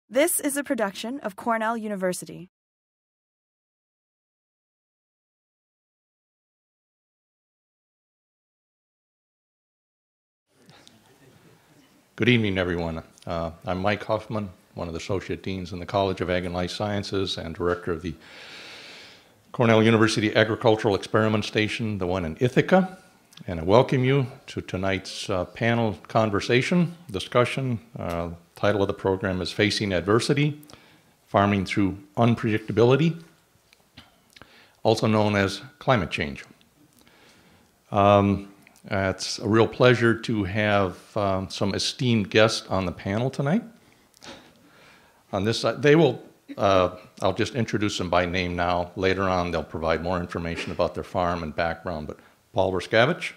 This is a production of Cornell University. Good evening, everyone. I'm Mike Huffman, one of the Associate Deans in the College of Ag and Life Sciences and Director of the Cornell University Agricultural Experiment Station, the one in Ithaca. And I welcome you to tonight's panel conversation, discussion. Title of the program is Facing Adversity, Farming Through Unpredictability, also known as climate change. It's a real pleasure to have some esteemed guests on the panel tonight. On this side, I'll just introduce them by name now. Later on, they'll provide more information about their farm and background. But Paul Verskavich,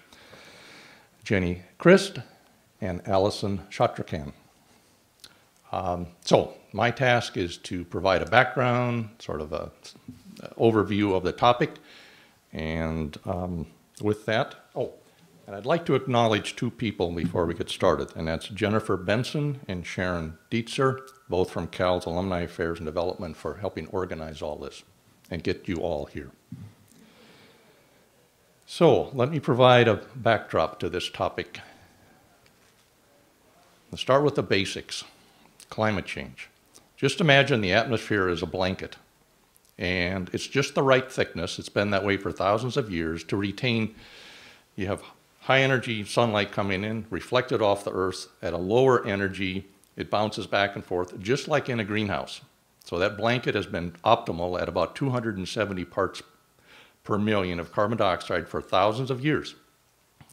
Jenny Christ, and Allison Shatrakan. So my task is to provide a background, sort of an overview of the topic. And with that, and I'd like to acknowledge two people before we get started, and that's Jennifer Benson and Sharon Dietzer, both from Cal's Alumni Affairs and Development, for helping organize all this and get you all here. So let me provide a backdrop to this topic. Let's start with the basics. Climate change. Just imagine the atmosphere is a blanket, and it's just the right thickness. It's been that way for thousands of years to retain. You have high energy sunlight coming in, reflected off the earth at a lower energy. It bounces back and forth, just like in a greenhouse. So that blanket has been optimal at about 270 parts per million of carbon dioxide for thousands of years.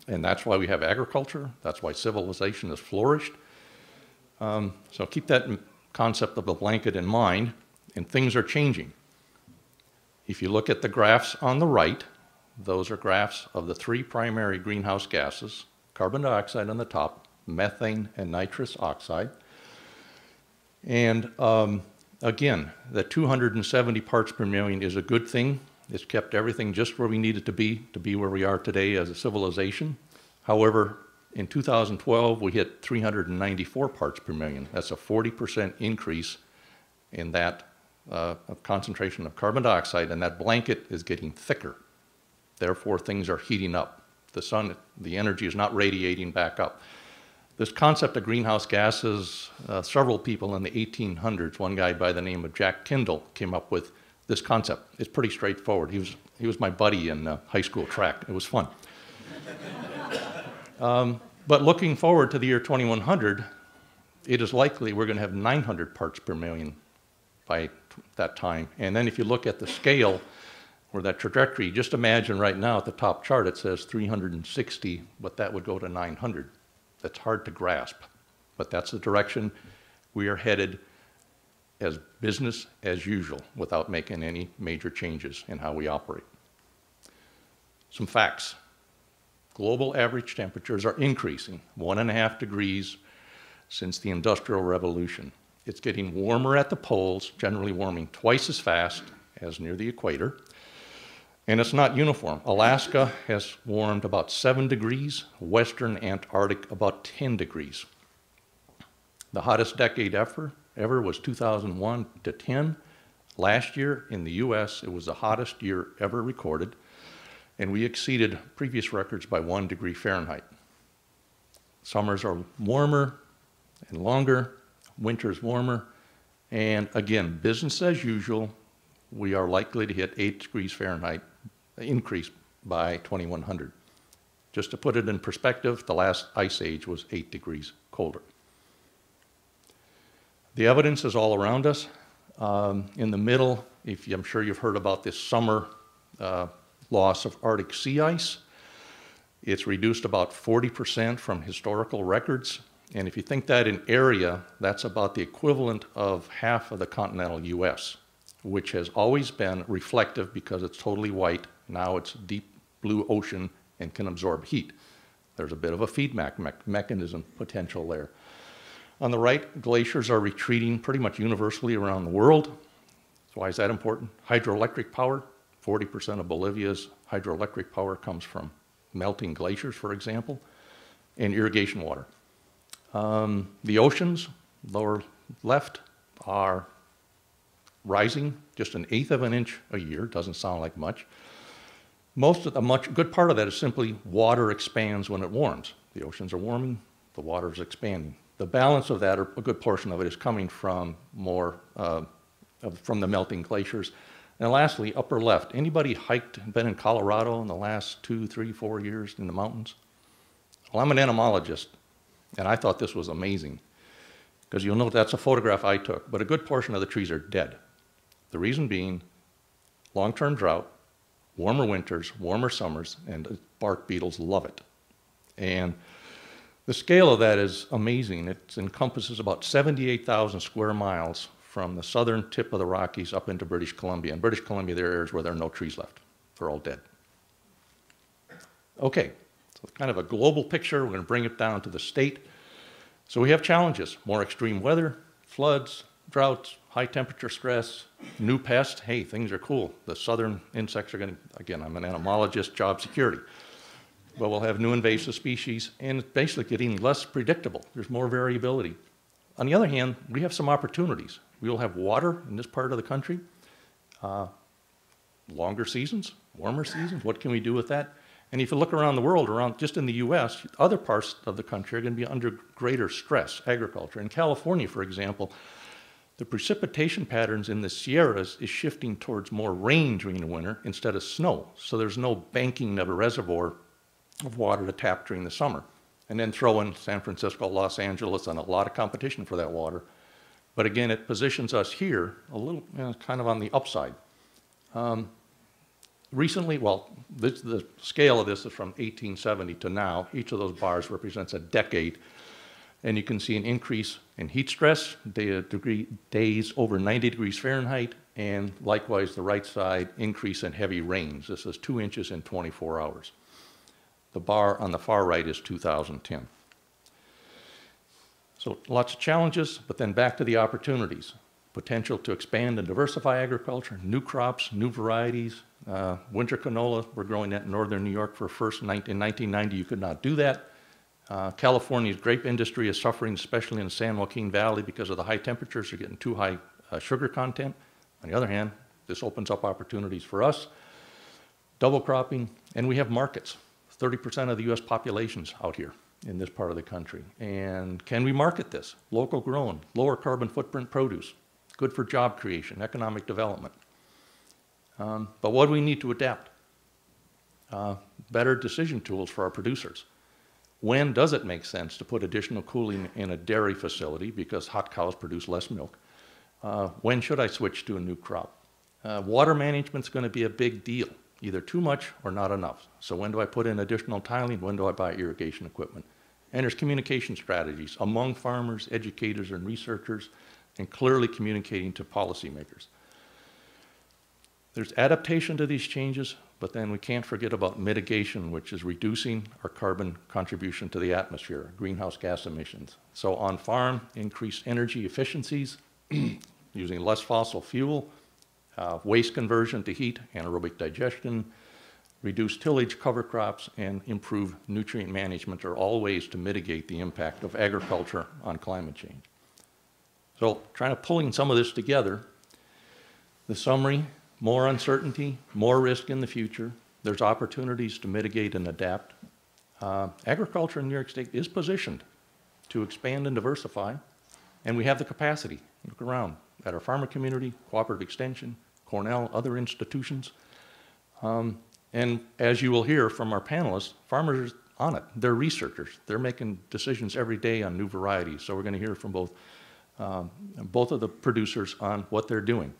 And that's why we have agriculture. That's why civilization has flourished. So keep that concept of the blanket in mind, and things are changing. If you look at the graphs on the right, those are graphs of the three primary greenhouse gases, carbon dioxide on the top, methane and nitrous oxide. And again, the 270 parts per million is a good thing. It's kept everything just where we need it to be where we are today as a civilization. However, in 2012, we hit 394 parts per million. That's a 40% increase in that concentration of carbon dioxide, and that blanket is getting thicker. Therefore, things are heating up. The sun, the energy is not radiating back up. This concept of greenhouse gases, several people in the 1800s, one guy by the name of Jack Kindle came up with this concept. It's pretty straightforward. He was my buddy in high school track. It was fun. But looking forward to the year 2100, it is likely we're going to have 900 parts per million by that time. And then if you look at the scale or that trajectory, just imagine right now at the top chart it says 360, but that would go to 900. That's hard to grasp, but that's the direction we are headed as business as usual without making any major changes in how we operate. Some facts. Global average temperatures are increasing 1.5 degrees since the Industrial Revolution. It's getting warmer at the poles, generally warming twice as fast as near the equator. And it's not uniform. Alaska has warmed about 7 degrees, Western Antarctic about 10 degrees. The hottest decade ever was 2001 to 10. Last year in the US, it was the hottest year ever recorded, and we exceeded previous records by 1 degree Fahrenheit. Summers are warmer and longer, winters warmer, and again, business as usual, we are likely to hit 8 degrees Fahrenheit increase by 2100. Just to put it in perspective, the last ice age was 8 degrees colder. The evidence is all around us. In the middle, I'm sure you've heard about this summer loss of Arctic sea ice. It's reduced about 40% from historical records. And if you think that in area, that's about the equivalent of half of the continental US, which has always been reflective because it's totally white. Now it's deep blue ocean and can absorb heat. There's a bit of a feedback mechanism potential there. On the right, glaciers are retreating pretty much universally around the world. So why is that important? Hydroelectric power. 40% of Bolivia's hydroelectric power comes from melting glaciers, for example, and irrigation water. The oceans, lower left, are rising just 1/8 of an inch a year. Doesn't sound like much. Good part of that is simply water expands when it warms. The oceans are warming, the water is expanding. The balance of that, or a good portion of it, is coming from from the melting glaciers. And lastly, upper left, anybody been in Colorado in the last 2, 3, 4 years in the mountains? Well, I'm an entomologist, and I thought this was amazing, because you'll note that's a photograph I took, but a good portion of the trees are dead. The reason being long-term drought, warmer winters, warmer summers, and bark beetles love it. And the scale of that is amazing. It encompasses about 78,000 square miles from the southern tip of the Rockies up into British Columbia. In British Columbia, there are areas where there are no trees left. They're all dead. Okay, so kind of a global picture. We're going to bring it down to the state. So we have challenges: more extreme weather, floods, droughts, high temperature stress, new pests. Hey, things are cool. The southern insects are going to, again, I'm an entomologist, job security. But we'll have new invasive species, and it's basically getting less predictable. There's more variability. On the other hand, we have some opportunities. We will have water in this part of the country, longer seasons, warmer seasons. What can we do with that? And if you look around the world, just in the US, other parts of the country are going to be under greater stress, agriculture. In California, for example, the precipitation patterns in the Sierras is shifting towards more rain during the winter instead of snow. So there's no banking of a reservoir of water to tap during the summer. And then throw in San Francisco, Los Angeles, and a lot of competition for that water. But again, it positions us here a little, kind of on the upside. Recently, the scale of this is from 1870 to now. Each of those bars represents a decade. And you can see an increase in heat stress, days over 90 degrees Fahrenheit, and likewise the right side, increase in heavy rains. This is 2 inches in 24 hours. The bar on the far right is 2010. So lots of challenges, but then back to the opportunities. Potential to expand and diversify agriculture, new crops, new varieties. Winter canola, we're growing that in northern New York for first. In 1990, you could not do that. California's grape industry is suffering, especially in the San Joaquin Valley, because of the high temperatures. They're getting too high sugar content. On the other hand, this opens up opportunities for us. Double cropping, and we have markets. 30% of the US population's out here in this part of the country. And can we market this? Local grown, lower carbon footprint produce, good for job creation, economic development. But what do we need to adapt? Better decision tools for our producers. When does it make sense to put additional cooling in a dairy facility because hot cows produce less milk? When should I switch to a new crop? Water management's going to be a big deal, either too much or not enough. So when do I put in additional tiling? When do I buy irrigation equipment? And there's communication strategies among farmers, educators, and researchers, and clearly communicating to policymakers. There's adaptation to these changes, but then we can't forget about mitigation, which is reducing our carbon contribution to the atmosphere, greenhouse gas emissions. So on farm, increase energy efficiencies, using less fossil fuel, waste conversion to heat, anaerobic digestion, reduce tillage, cover crops, and improve nutrient management are all ways to mitigate the impact of agriculture on climate change. So trying to pulling some of this together, the summary: more uncertainty, more risk in the future. There's opportunities to mitigate and adapt. Agriculture in New York State is positioned to expand and diversify, and we have the capacity. Look around at our farmer community, cooperative extension, Cornell, other institutions. And as you will hear from our panelists, farmers are on it. They're researchers. They're making decisions every day on new varieties. So we're going to hear from both of the producers on what they're doing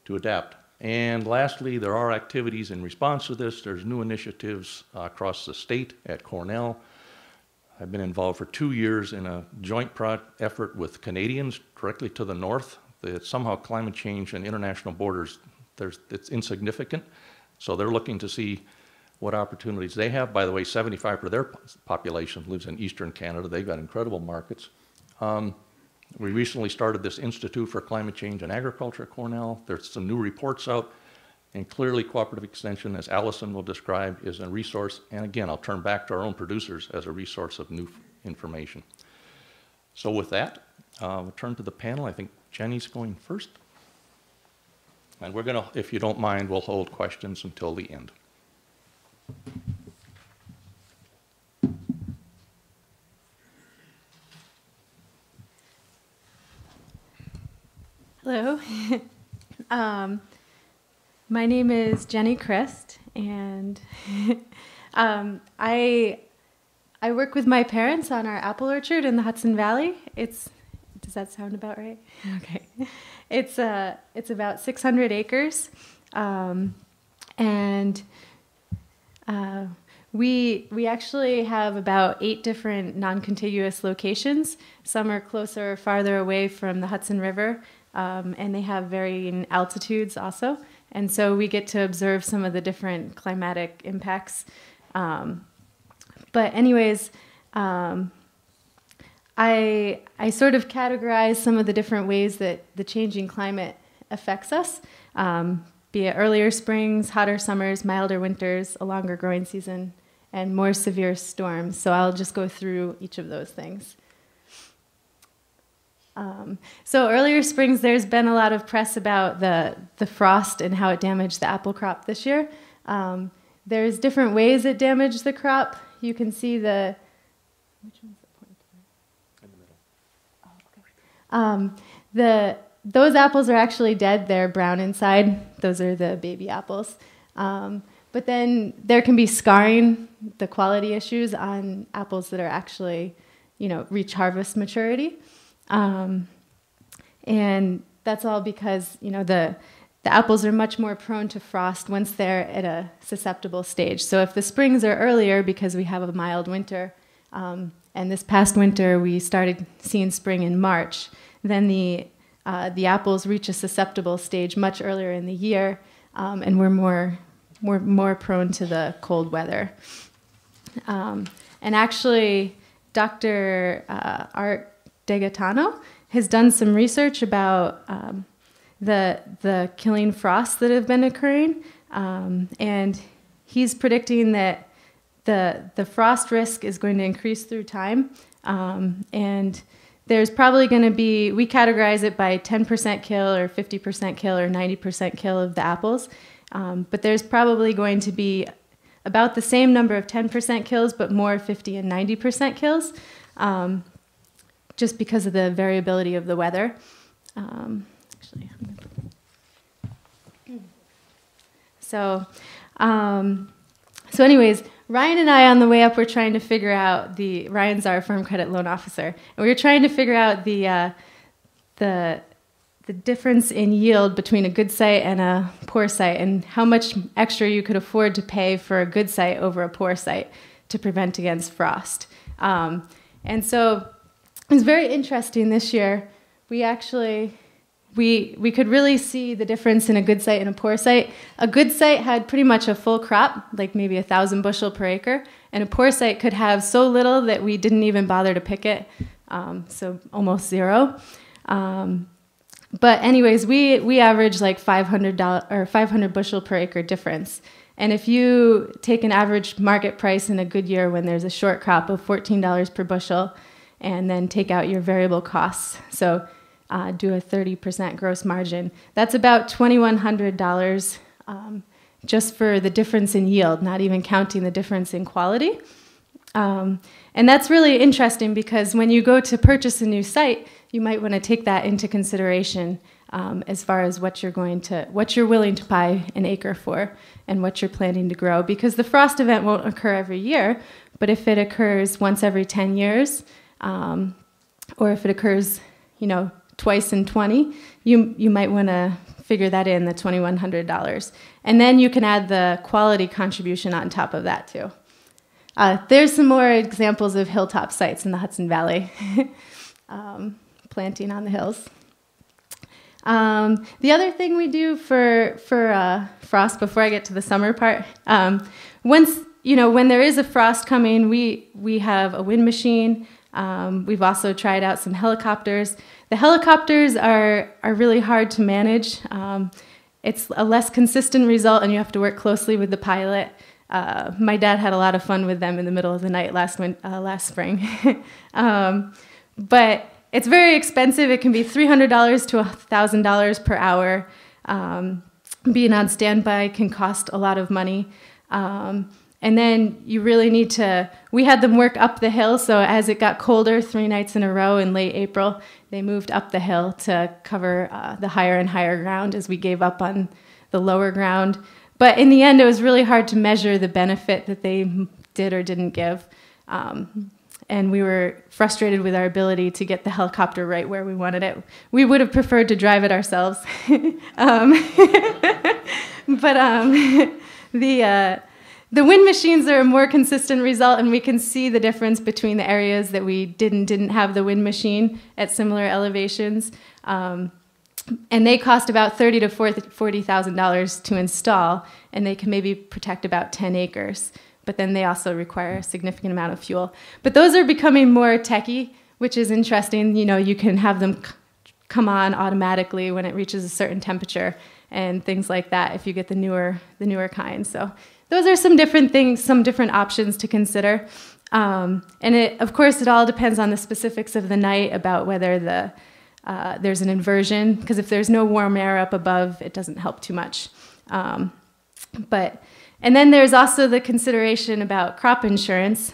to adapt. And lastly, there are activities in response to this. There's new initiatives across the state at Cornell. I've been involved for 2 years in a joint effort with Canadians directly to the north. That somehow climate change and international borders, it's insignificant. So they're looking to see what opportunities they have. By the way, 75% of their population lives in Eastern Canada. They've got incredible markets. We recently started this Institute for Climate Change and Agriculture at Cornell. There's some new reports out, and clearly cooperative extension, as Allison will describe, is a resource. And again, I'll turn back to our own producers as a resource of new information. So with that, we'll turn to the panel. I think Jenny's going first. And we're going to, if you don't mind, we'll hold questions until the end. Hello. My name is Jenny Christ, and I work with my parents on our apple orchard in the Hudson Valley. Does that sound about right? Okay. It's about 600 acres, and we actually have about 8 different non-contiguous locations. Some are closer or farther away from the Hudson River, and they have varying altitudes also. And so we get to observe some of the different climatic impacts. But anyways, I sort of categorize some of the different ways that the changing climate affects us, be it earlier springs, hotter summers, milder winters, a longer growing season, and more severe storms. So I'll just go through each of those things. So earlier springs, there's been a lot of press about the frost and how it damaged the apple crop this year. There's different ways it damaged the crop. You can see which one's the pointer? In the middle. Oh, okay. Those apples are actually dead. They're brown inside. Those are the baby apples. But then there can be scarring, the quality issues on apples that are actually, reach harvest maturity. And that's all because, the apples are much more prone to frost once they're at a susceptible stage. So if the springs are earlier because we have a mild winter, and this past winter we started seeing spring in March, then the apples reach a susceptible stage much earlier in the year, and we're more prone to the cold weather. And actually, Dr. Art Degatano has done some research about the killing frosts that have been occurring, and he's predicting that the frost risk is going to increase through time, and there's probably going to be, we categorize it by 10% kill or 50% kill or 90% kill of the apples, but there's probably going to be about the same number of 10% kills, but more 50 and 90% kills, just because of the variability of the weather. So anyways, Ryan and I on the way up were trying to figure out Ryan's our firm credit loan officer, and we were trying to figure out the difference in yield between a good site and a poor site, and how much extra you could afford to pay for a good site over a poor site to prevent against frost. And so it was very interesting this year. We actually, we could really see the difference in a good site and a poor site. A good site had pretty much a full crop, like maybe 1,000 bushel per acre, and a poor site could have so little that we didn't even bother to pick it, so almost zero. But anyways, we average like $500 bushel per acre difference. And if you take an average market price in a good year when there's a short crop of $14 per bushel, and then take out your variable costs, so do a 30% gross margin, that's about $2,100 just for the difference in yield, not even counting the difference in quality. And that's really interesting because when you go to purchase a new site, you might want to take that into consideration as far as what you're willing to buy an acre for and what you're planning to grow, because the frost event won't occur every year, but if it occurs once every 10 years, or if it occurs, twice in 20, you might want to figure that in, the $2,100. And then you can add the quality contribution on top of that too. There's some more examples of hilltop sites in the Hudson Valley, planting on the hills. The other thing we do for frost, before I get to the summer part, when there is a frost coming, we have a wind machine. We've also tried out some helicopters. The helicopters are really hard to manage. It's a less consistent result, and you have to work closely with the pilot. My dad had a lot of fun with them in the middle of the night last spring. but it's very expensive. It can be $300 to $1,000 per hour. Being on standby can cost a lot of money. And then you really need to, we had them work up the hill, so as it got colder 3 nights in a row in late April, they moved up the hill to cover the higher and higher ground as we gave up on the lower ground. But in the end, it was really hard to measure the benefit that they did or didn't give. And we were frustrated with our ability to get the helicopter right where we wanted it. We would have preferred to drive it ourselves. The wind machines are a more consistent result, and we can see the difference between the areas that we didn't have the wind machine at similar elevations. And they cost about $30,000 to $40,000 to install, and they can maybe protect about 10 acres. But then they also require a significant amount of fuel. But those are becoming more techy, which is interesting. You know, you can have them come on automatically when it reaches a certain temperature and things like that if you get the newer kind. So those are some different things, some different options to consider. And of course, it all depends on the specifics of the night about whether there's an inversion, because if there's no warm air up above, it doesn't help too much. And then there's also the consideration about crop insurance.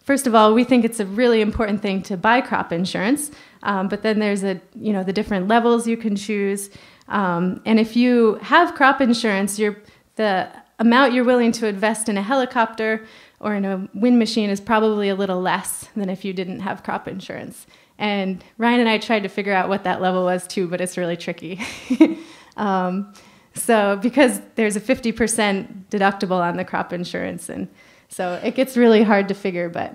First of all, we think it's a really important thing to buy crop insurance, but then there's the different levels you can choose. And if you have crop insurance, the amount you're willing to invest in a helicopter or in a wind machine is probably a little less than if you didn't have crop insurance. And Ryan and I tried to figure out what that level was too, but it's really tricky. So because there's a 50% deductible on the crop insurance, and so it gets really hard to figure, but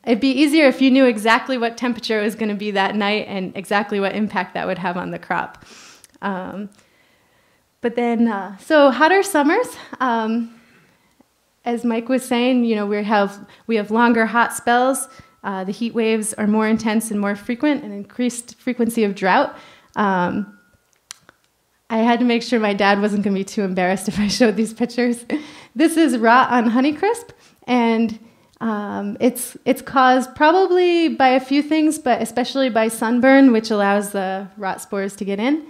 it'd be easier if you knew exactly what temperature it was going to be that night and exactly what impact that would have on the crop. But then, so hotter summers, as Mike was saying, we have longer hot spells. The heat waves are more intense and more frequent, and increased frequency of drought. I had to make sure my dad wasn't going to be too embarrassed if I showed these pictures. This is rot on Honeycrisp, and it's caused probably by a few things, but especially by sunburn, which allows the rot spores to get in.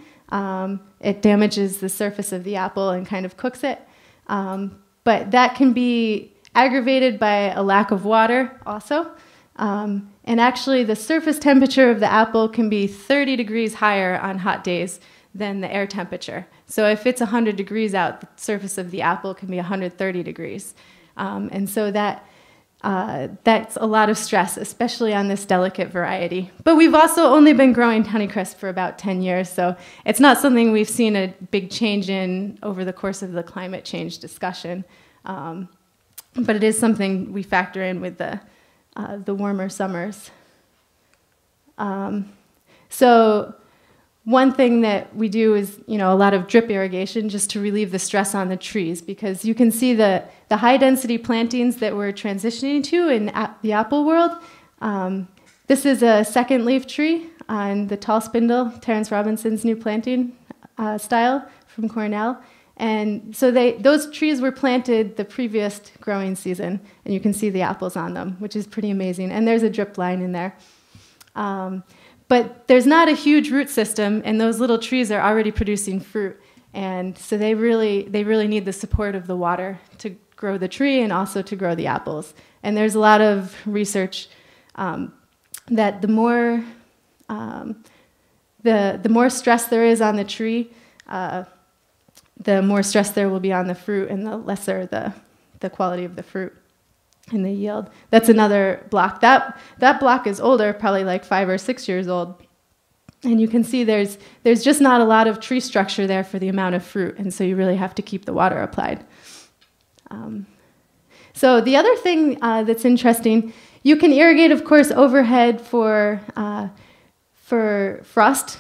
It damages the surface of the apple and kind of cooks it. But that can be aggravated by a lack of water also. And actually, the surface temperature of the apple can be 30 degrees higher on hot days than the air temperature. So if it's 100 degrees out, the surface of the apple can be 130 degrees. And so that's a lot of stress, especially on this delicate variety. But we've also only been growing Honeycrisp for about 10 years, so it's not something we've seen a big change in over the course of the climate change discussion. But it is something we factor in with the warmer summers. So one thing that we do is, a lot of drip irrigation just to relieve the stress on the trees, because you can see the high density plantings that we're transitioning to in the apple world. This is a second leaf tree on the tall spindle, Terrence Robinson's new planting style from Cornell. And so those trees were planted the previous growing season, and you can see the apples on them, which is pretty amazing. And there's a drip line in there. But there's not a huge root system, and those little trees are already producing fruit. And so they really need the support of the water to grow the tree and also to grow the apples. And there's a lot of research that the more stress there is on the tree, the more stress there will be on the fruit, and the lesser the quality of the fruit and the yield. That's another block. That block is older, probably like 5 or 6 years old. And you can see there's just not a lot of tree structure there for the amount of fruit, and so you really have to keep the water applied. So the other thing that's interesting, you can irrigate, of course, overhead for frost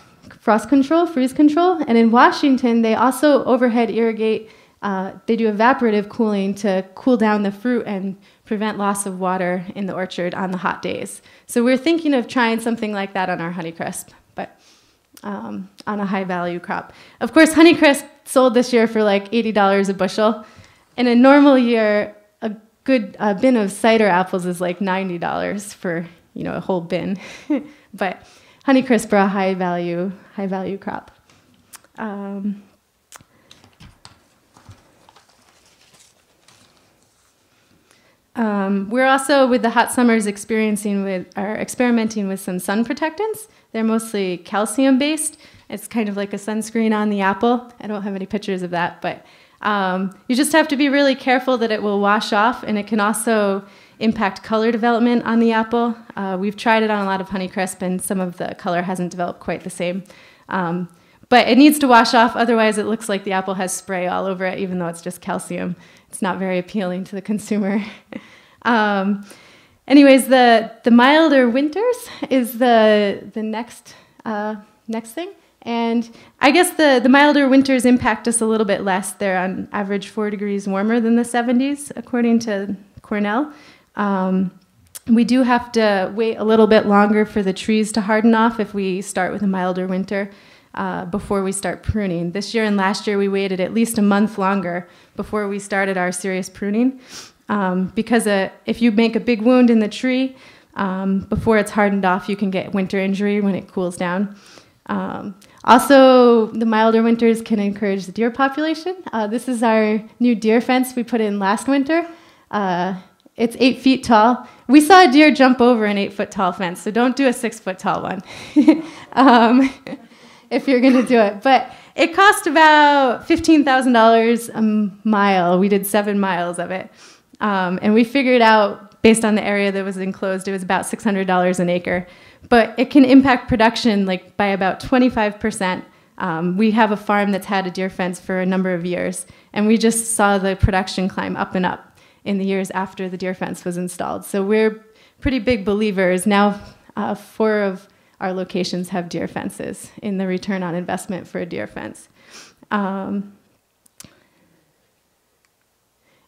control, freeze control. And in Washington, they also overhead irrigate. They do evaporative cooling to cool down the fruit and prevent loss of water in the orchard on the hot days. So we're thinking of trying something like that on our Honeycrisp, but on a high-value crop. Of course, Honeycrisp sold this year for like $80 a bushel. In a normal year, a good bin of cider apples is like $90 for a whole bin, but Honeycrisp are a high value crop. We're also, with the hot summers, experimenting with some sun protectants. They're mostly calcium-based. It's kind of like a sunscreen on the apple. I don't have any pictures of that, but you just have to be really careful that it will wash off, and it can also impact color development on the apple. We've tried it on a lot of Honeycrisp, and some of the color hasn't developed quite the same. But it needs to wash off, otherwise it looks like the apple has spray all over it, even though it's just calcium. It's not very appealing to the consumer. Anyways, the milder winters is the next thing. And I guess the milder winters impact us a little bit less. They're on average 4 degrees warmer than the 70s, according to Cornell. We do have to wait a little bit longer for the trees to harden off if we start with a milder winter before we start pruning. This year and last year, we waited at least a month longer before we started our serious pruning. Because if you make a big wound in the tree, before it's hardened off, you can get winter injury when it cools down. Also, the milder winters can encourage the deer population. This is our new deer fence we put in last winter. It's 8 feet tall. We saw a deer jump over an 8-foot tall fence, so don't do a 6-foot tall one if you're going to do it. But it cost about $15,000 a mile. We did 7 miles of it. And we figured out, based on the area that was enclosed, it was about $600 an acre. But it can impact production by about 25%. We have a farm that's had a deer fence for a number of years, and we just saw the production climb up and up in the years after the deer fence was installed. So we're pretty big believers. Now 4 of our locations have deer fences in the return on investment for a deer fence.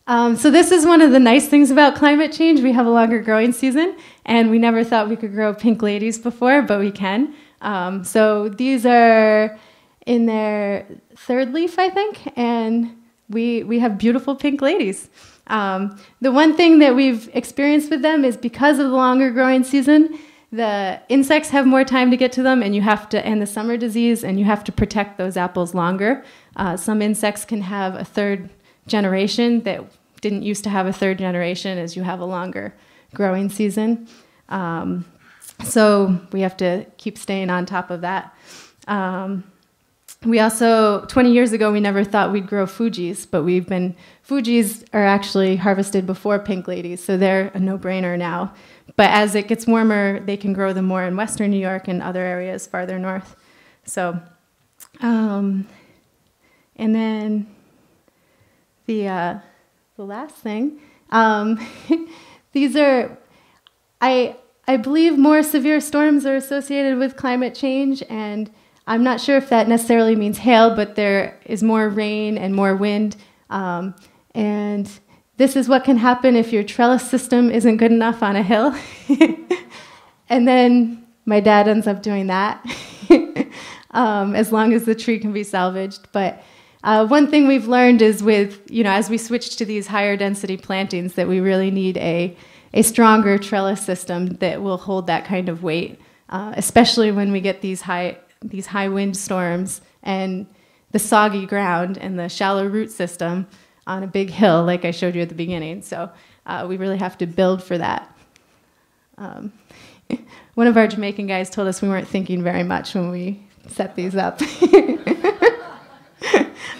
So this is one of the nice things about climate change. We have a longer growing season, and we never thought we could grow pink ladies before, but we can. So these are in their 3rd leaf, I think, and we have beautiful pink ladies. The one thing that we've experienced with them is because of the longer growing season, the insects have more time to get to them, and and the summer disease, and you have to protect those apples longer. Some insects can have a 3rd generation that didn't used to have a 3rd generation as you have a longer growing season. So we have to keep staying on top of that. We also, 20 years ago, we never thought we'd grow Fujis, but Fujis are actually harvested before pink ladies, so they're a no-brainer now. But as it gets warmer, they can grow them more in western New York and other areas farther north. So, and then the last thing, these are, I believe more severe storms are associated with climate change, and I'm not sure if that necessarily means hail, but there is more rain and more wind. And this is what can happen if your trellis system isn't good enough on a hill. And then my dad ends up doing that, as long as the tree can be salvaged. But one thing we've learned is as we switch to these higher density plantings, that we really need a stronger trellis system that will hold that kind of weight, especially when we get these high wind storms and the soggy ground and the shallow root system on a big hill, like I showed you at the beginning. So we really have to build for that. One of our Jamaican guys told us we weren't thinking very much when we set these up.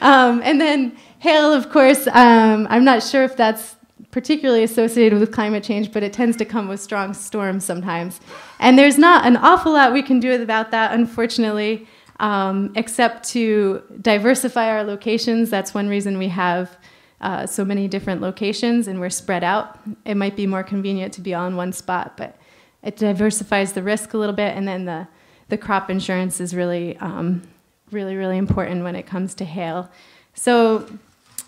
And then hail, of course, I'm not sure if that's particularly associated with climate change, but it tends to come with strong storms sometimes. And there's not an awful lot we can do about that, unfortunately, except to diversify our locations. That's one reason we have so many different locations and we're spread out. It might be more convenient to be all in one spot, but it diversifies the risk a little bit. And then the crop insurance is really, really important when it comes to hail. So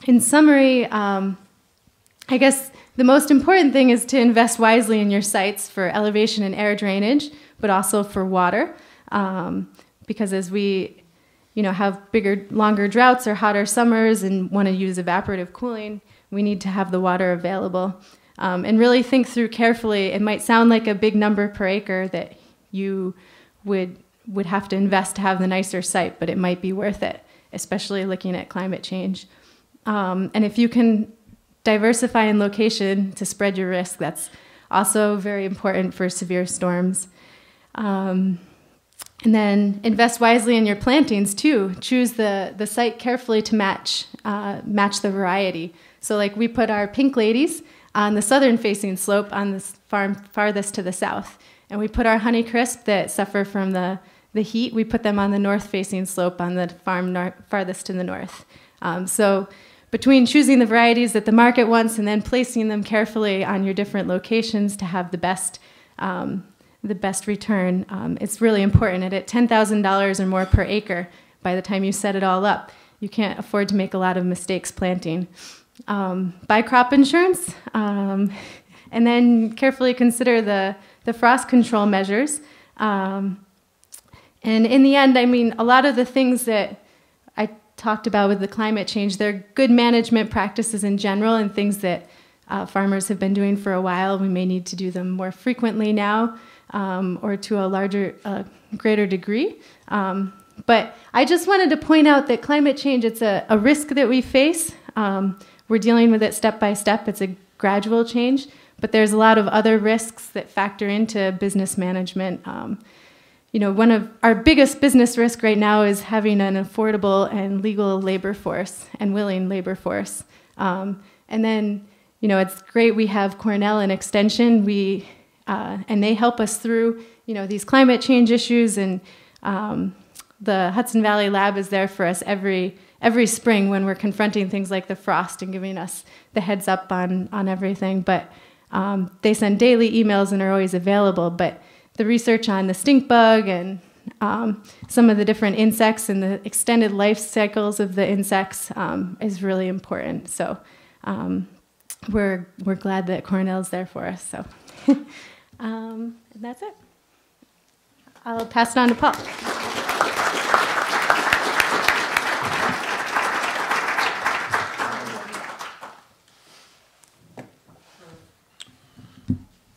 in summary, I guess the most important thing is to invest wisely in your sites for elevation and air drainage, but also for water. Because as we have bigger, longer droughts or hotter summers and want to use evaporative cooling, we need to have the water available. and really think through carefully. It might sound like a big number per acre that you would have to invest to have the nicer site, but it might be worth it, especially looking at climate change. And if you can diversify in location to spread your risk, that's also very important for severe storms. And then invest wisely in your plantings too. Choose the site carefully to match the variety. So like we put our pink ladies on the southern facing slope on this farm farthest to the south. And we put our Honeycrisp that suffer from the heat, we put them on the north facing slope on the farm farthest to the north. So between choosing the varieties that the market wants and then placing them carefully on your different locations to have the best return, it's really important. And at $10,000 or more per acre, by the time you set it all up, you can't afford to make a lot of mistakes planting. Buy crop insurance, and then carefully consider the frost control measures. And in the end, I mean, a lot of the things that I talked about with the climate change, they're good management practices in general and things that farmers have been doing for a while. We may need to do them more frequently now, or to a greater degree. But I just wanted to point out that climate change, it's a risk that we face. We're dealing with it step by step. It's a gradual change, but there's a lot of other risks that factor into business management. One of our biggest business risk right now is having an affordable and legal labor force and willing labor force. And then, it's great we have Cornell and Extension. And they help us through, these climate change issues. And the Hudson Valley Lab is there for us every spring when we're confronting things like the frost and giving us the heads up on everything. But they send daily emails and are always available. But the research on the stink bug and some of the different insects and the extended life cycles of the insects is really important. So we're glad that Cornell's there for us. So and that's it. I'll pass it on to Paul.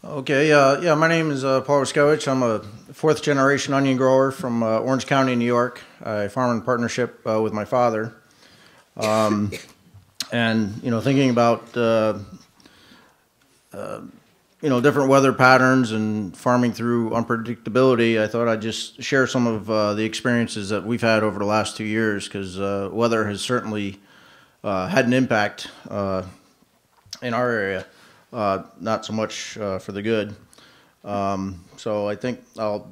Okay, my name is Paul Ruskowicz. I'm a fourth-generation onion grower from Orange County, New York. I farm in partnership with my father. And, thinking about, different weather patterns and farming through unpredictability, I thought I'd just share some of the experiences that we've had over the last 2 years, because weather has certainly had an impact in our area. Not so much for the good. So I think I'll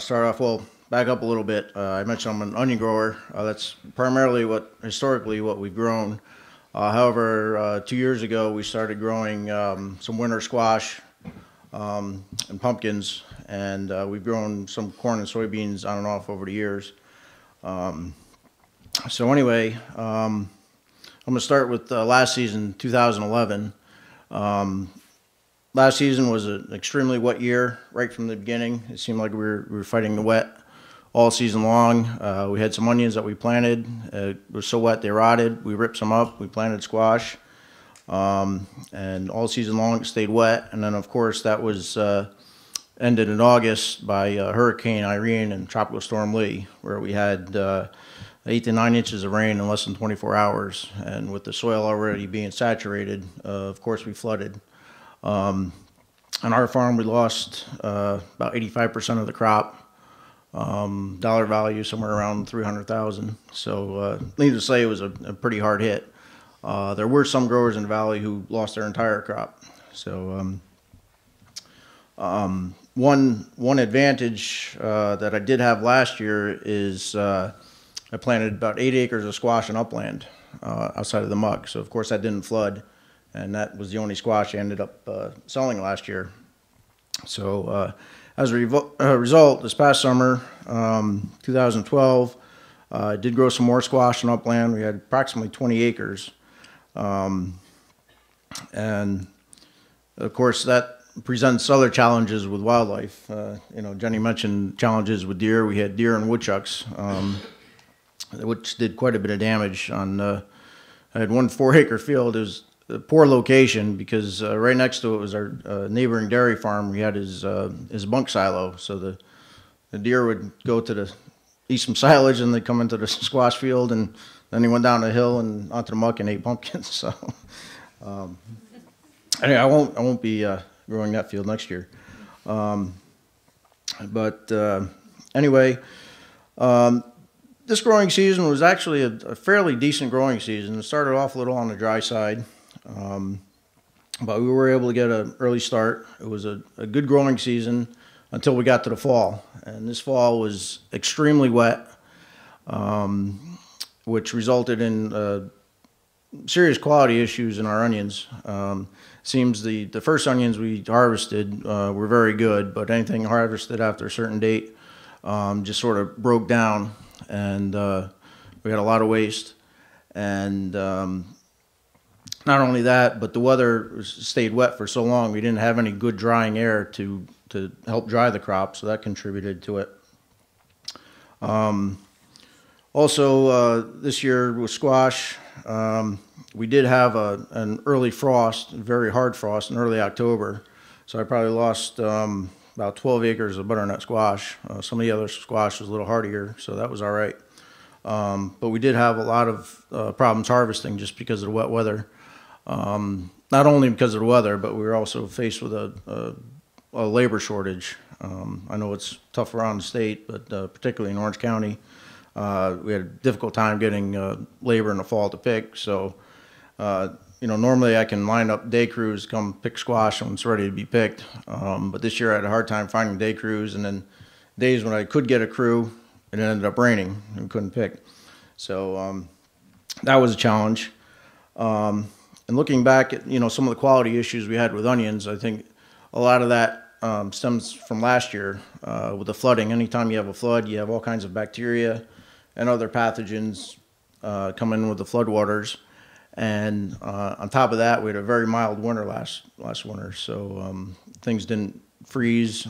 start off, back up a little bit. I mentioned I'm an onion grower. That's primarily historically what we've grown. However, 2 years ago, we started growing some winter squash and pumpkins, and we've grown some corn and soybeans on and off over the years. So anyway, I'm going to start with last season, 2011. Last season was an extremely wet year right from the beginning. It seemed like we were fighting the wet all season long. We had some onions that we planted. It was so wet they rotted. We ripped some up. We planted squash. And all season long it stayed wet. And then, of course, that was ended in August by Hurricane Irene and Tropical Storm Lee, where we had 8 to 9 inches of rain in less than 24 hours. And with the soil already being saturated, of course, we flooded. On our farm, we lost about 85% of the crop. Dollar value somewhere around $300,000. So needless to say, it was a pretty hard hit. There were some growers in the valley who lost their entire crop. So one advantage that I did have last year is I planted about 8 acres of squash and upland outside of the muck. So of course that didn't flood, and that was the only squash I ended up selling last year. So as a result, this past summer, 2012, I did grow some more squash and upland. We had approximately 20 acres. And of course that presents other challenges with wildlife. Jenny mentioned challenges with deer. We had deer and woodchucks, which did quite a bit of damage on, I had one 4-acre field. It was a poor location because right next to it was our neighboring dairy farm. We had his bunk silo, so the deer would go to eat some silage, and they'd come into the squash field, and then he went down the hill and onto the muck and ate pumpkins. So anyway, I won't be growing that field next year. Anyway, this growing season was actually a fairly decent growing season. It started off a little on the dry side, but we were able to get an early start. It was a good growing season until we got to the fall. And this fall was extremely wet, which resulted in serious quality issues in our onions. Seems the first onions we harvested were very good, but anything harvested after a certain date just sort of broke down, and we had a lot of waste. And not only that, but the weather stayed wet for so long, we didn't have any good drying air to help dry the crop, so that contributed to it. Also, this year with squash, we did have an early frost, a very hard frost in early October, so I probably lost about 12 acres of butternut squash. Some of the other squash was a little hardier, so that was all right. But we did have a lot of problems harvesting just because of the wet weather. Not only because of the weather, but we were also faced with a labor shortage. I know it's tough around the state, but particularly in Orange County, we had a difficult time getting labor in the fall to pick. So, normally I can line up day crews, come pick squash when it's ready to be picked. But this year I had a hard time finding day crews, and then days when I could get a crew, it ended up raining and we couldn't pick. So that was a challenge. And looking back at some of the quality issues we had with onions, I think a lot of that stems from last year with the flooding. Anytime you have a flood, you have all kinds of bacteria and other pathogens come in with the floodwaters. And on top of that, we had a very mild winter last winter, so things didn't freeze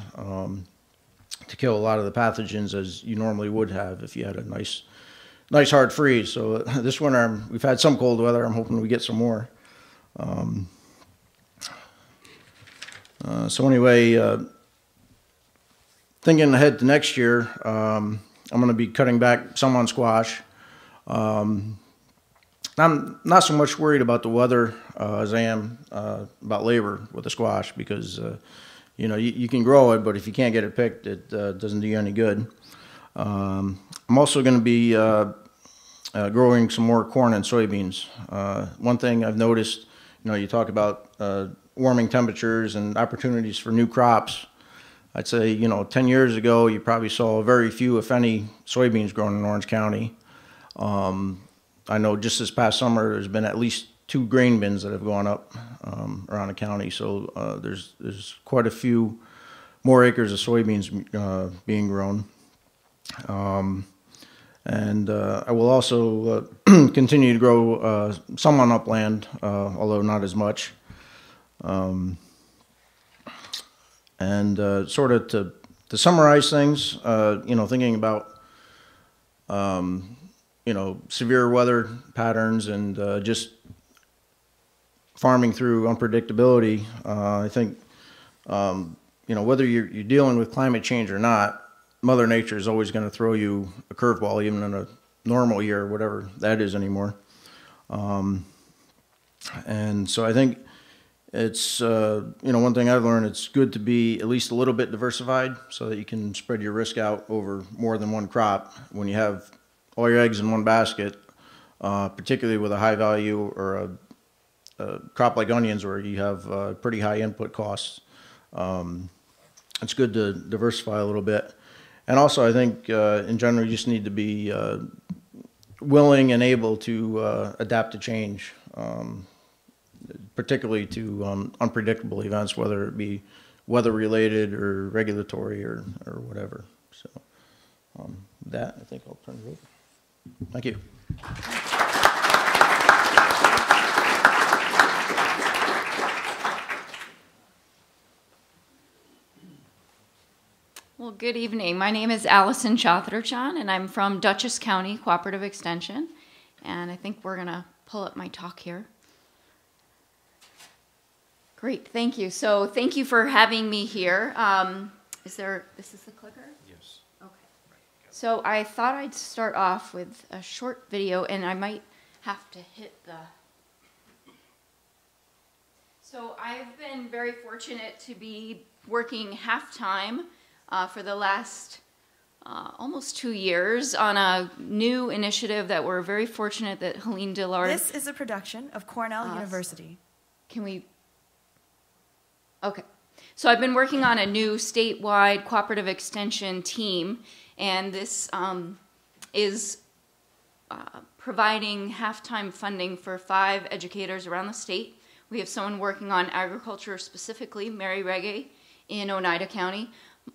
to kill a lot of the pathogens as you normally would have if you had a nice hard freeze. So this winter we've had some cold weather. I'm hoping we get some more. So anyway, thinking ahead to next year, I'm going to be cutting back some on squash. I'm not so much worried about the weather as I am about labor with the squash, because you can grow it, but if you can't get it picked, it doesn't do you any good. I'm also going to be growing some more corn and soybeans. One thing I've noticed, you talk about warming temperatures and opportunities for new crops. I'd say, 10 years ago, you probably saw very few, if any, soybeans grown in Orange County. I know just this past summer, there's been at least 2 grain bins that have gone up around the county. So there's quite a few more acres of soybeans being grown. And I will also continue to grow some on upland, although not as much. And sort of to summarize things, thinking about severe weather patterns and just farming through unpredictability, I think whether you're dealing with climate change or not, Mother Nature is always going to throw you a curveball, even in a normal year, whatever that is anymore. And so I think it's, one thing I've learned, it's good to be at least a little bit diversified so that you can spread your risk out over more than one crop. When you have all your eggs in one basket, particularly with a high value or a crop like onions where you have pretty high input costs, it's good to diversify a little bit. And also, I think in general, you just need to be willing and able to adapt to change, particularly to unpredictable events, whether it be weather-related or regulatory or whatever. So that, I think I'll turn it over. Thank you. Well, good evening. My name is Allison Chatterchan, and I'm from Dutchess County Cooperative Extension. And I think we're going to pull up my talk here. Great, thank you. So thank you for having me here. This is the clicker? Yes. Okay. So I thought I'd start off with a short video, and I might have to hit the... So I've been very fortunate to be working half-time for the last almost 2 years on a new initiative that we're very fortunate that Helene Dillard... This is a production of Cornell University. Can we... Okay. So I've been working on a new statewide cooperative extension team, and this is providing half-time funding for 5 educators around the state. We have someone working on agriculture specifically, Mary Reggae, in Oneida County.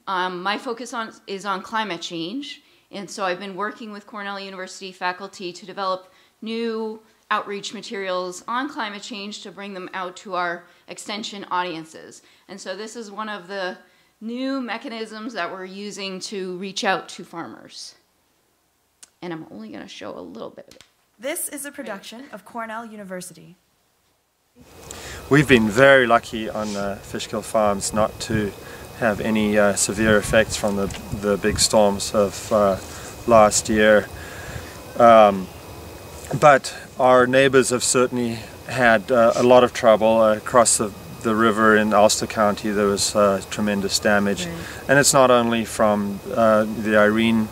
My focus is on climate change, and so I've been working with Cornell University faculty to develop new outreach materials on climate change to bring them out to our extension audiences. And so this is one of the new mechanisms that we're using to reach out to farmers. And I'm only going to show a little bit of it. This is a production of Cornell University. We've been very lucky on Fishkill Farms not to have any severe effects from the big storms of last year. But our neighbors have certainly had a lot of trouble. Across the river in Ulster County there was tremendous damage. Right. And it's not only from the Irene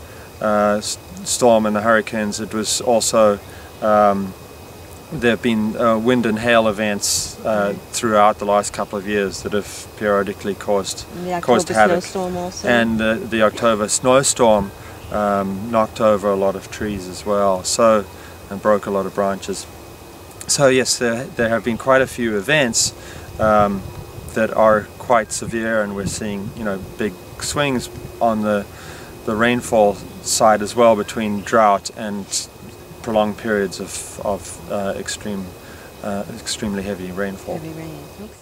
storm and the hurricanes, it was also there have been wind and hail events throughout the last couple of years that have periodically caused havoc. Snowstorm also. And the October snowstorm knocked over a lot of trees as well, and broke a lot of branches. So yes, there have been quite a few events that are quite severe, and we're seeing big swings on the rainfall side as well, between drought and prolonged periods of extremely heavy rainfall. Heavy rain. Okay.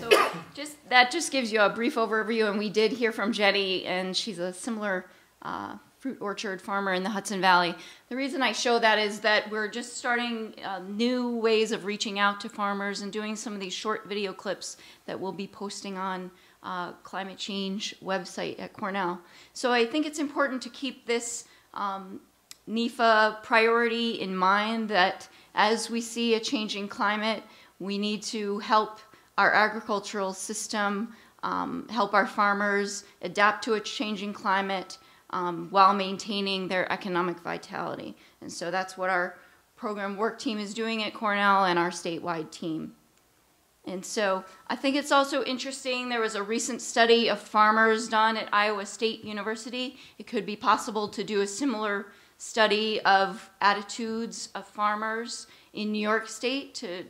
So that just gives you a brief overview, and we did hear from Jenny, and she's a similar fruit orchard farmer in the Hudson Valley. The reason I show that is that we're just starting new ways of reaching out to farmers and doing some of these short video clips that we'll be posting on climate change website at Cornell. So I think it's important to keep this NEFA priority in mind, that as we see a changing climate, we need to help our agricultural system, help our farmers adapt to a changing climate, while maintaining their economic vitality. And so that's what our program work team is doing at Cornell and our statewide team. And so I think it's also interesting, there was a recent study of farmers done at Iowa State University. It could be possible to do a similar study of attitudes of farmers in New York State to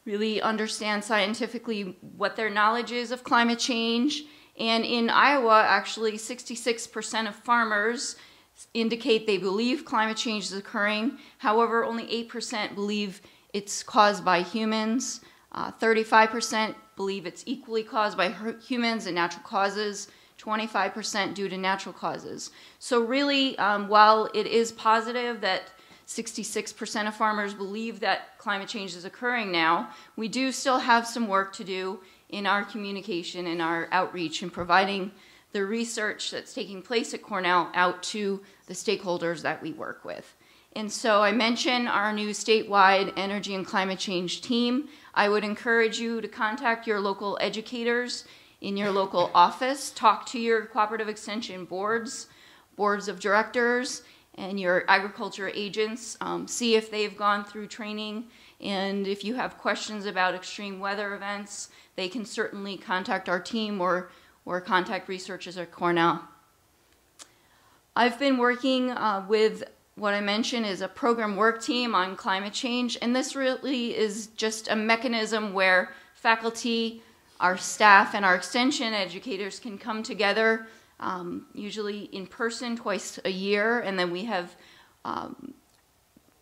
really understand scientifically what their knowledge is of climate change. And in Iowa, actually, 66% of farmers indicate they believe climate change is occurring. However, only 8% believe it's caused by humans. 35% believe it's equally caused by humans and natural causes. 25% due to natural causes. So really, while it is positive that 66% of farmers believe that climate change is occurring now, we do still have some work to do in our communication and our outreach and providing the research that's taking place at Cornell out to the stakeholders that we work with. And so I mentioned our new statewide energy and climate change team. I would encourage you to contact your local educators in your local office, talk to your cooperative extension boards of directors, and your agriculture agents, see if they've gone through training, and if you have questions about extreme weather events, they can certainly contact our team or contact researchers at Cornell. I've been working with what I mentioned is a program work team on climate change, and this really is just a mechanism where faculty, our staff, and our extension educators can come together, usually in person twice a year, and then we have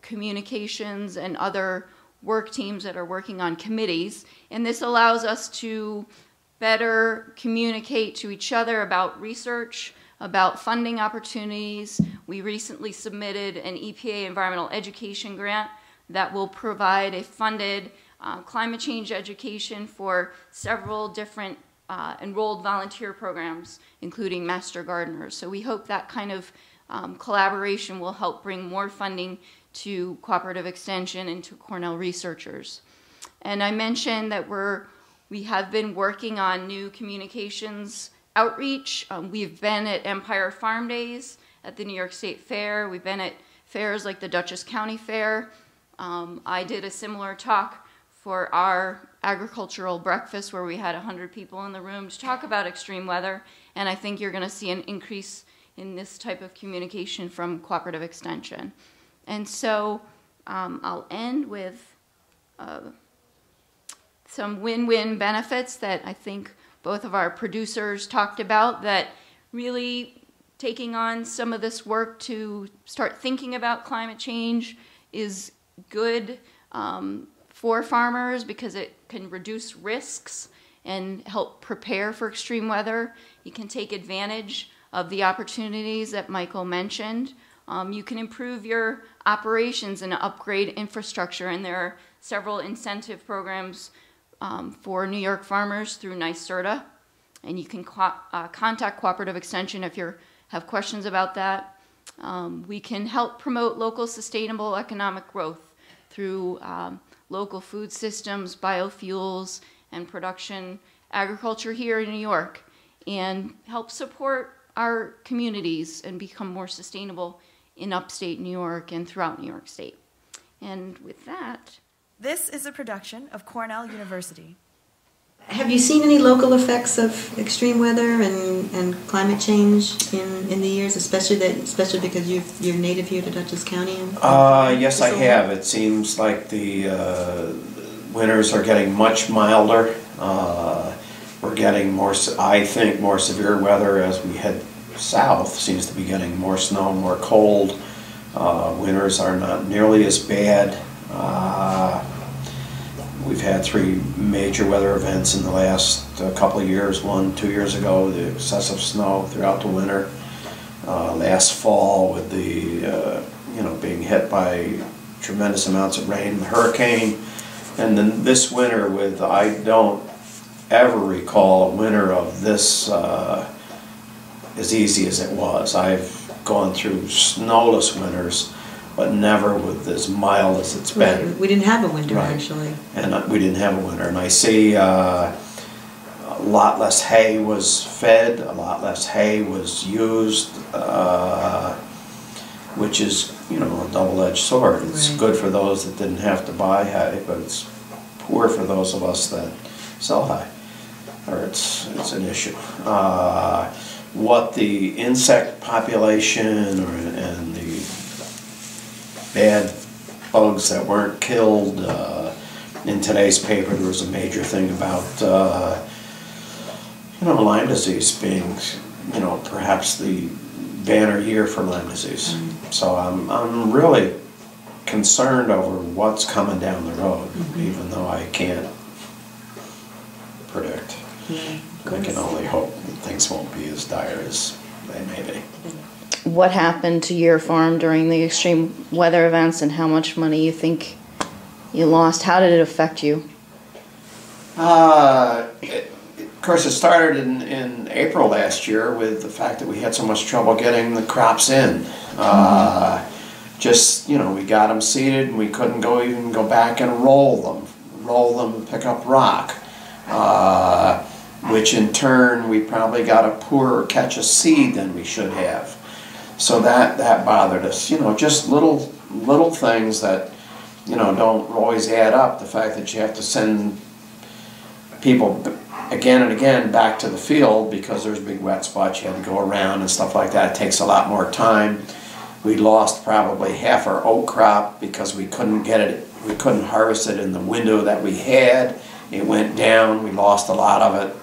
communications and other work teams that are working on committees. And this allows us to better communicate to each other about research, about funding opportunities. We recently submitted an EPA environmental education grant that will provide a funded climate change education for several different enrolled volunteer programs, including Master Gardeners. So we hope that kind of collaboration will help bring more funding to cooperative extension and to Cornell researchers. And I mentioned that we have been working on new communications outreach. We've been at Empire Farm Days at the New York State Fair. We've been at fairs like the Dutchess County Fair. I did a similar talk for our agricultural breakfast where we had 100 people in the room to talk about extreme weather, and I think you're going to see an increase in this type of communication from cooperative extension. And so I'll end with some win-win benefits that I think both of our producers talked about, that really taking on some of this work to start thinking about climate change is good for farmers because it can reduce risks and help prepare for extreme weather. You can take advantage of the opportunities that Michael mentioned. You can improve your operations and upgrade infrastructure, and there are several incentive programs for New York farmers through NYSERDA, and you can contact Cooperative Extension if you have questions about that. We can help promote local sustainable economic growth through local food systems, biofuels, and production agriculture here in New York, and help support our communities and become more sustainable in upstate New York and throughout New York State. And with that, This is a production of Cornell University. Have you seen any local effects of extreme weather and climate change in the years, especially because you're native here to Dutchess County? Yes, I have. It seems like the winters are getting much milder. We're getting more, I think, more severe weather as we head south. Seems to be getting more snow, more cold. Winters are not nearly as bad. We've had 3 major weather events in the last couple of years. 2 years ago, the excessive snow throughout the winter. Last fall with the, being hit by tremendous amounts of rain, the hurricane. And then this winter with, I don't ever recall a winter of this as easy as it was. I've gone through snowless winters, but never with as mild as it's been. Right. We didn't have a winter, right. Actually. And we didn't have a winter. And I see a lot less hay was fed, a lot less hay was used, which is, a double-edged sword. It's right. good for those that didn't have to buy hay, but it's poor for those of us that sell hay, or it's an issue. What the insect population and the bad bugs that weren't killed. In today's paper, there was a major thing about, Lyme disease being, perhaps the banner year for Lyme disease. So I'm really concerned over what's coming down the road, even though I can't predict. I can only hope that things won't be as dire as they may be. what happened to your farm during the extreme weather events and how much money you think you lost? How did it affect you? Of course, it started in April last year with the fact that we had so much trouble getting the crops in. We got them seeded and we couldn't even go back and roll them and pick up rock. Which in turn, we probably got a poorer catch of seed than we should have. So that bothered us. Just little things that, don't always add up. The fact that you have to send people again and again back to the field because there's big wet spots you have to go around and stuff like that. It takes a lot more time. We lost probably half our oat crop because we couldn't get it. We couldn't harvest it in the window that we had. It went down. We lost a lot of it.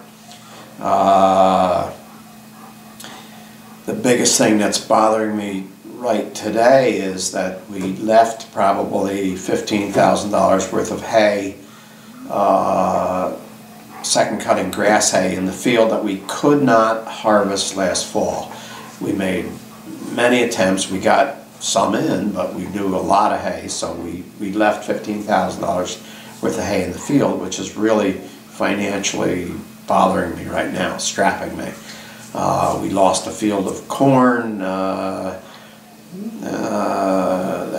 The biggest thing that's bothering me right today is that we left probably $15,000 worth of hay, second cutting grass hay in the field that we could not harvest last fall. We made many attempts. We got some in, but we knew a lot of hay, so we left $15,000 with the hay in the field, which is really financially bothering me right now, strapping me. We lost a field of corn. That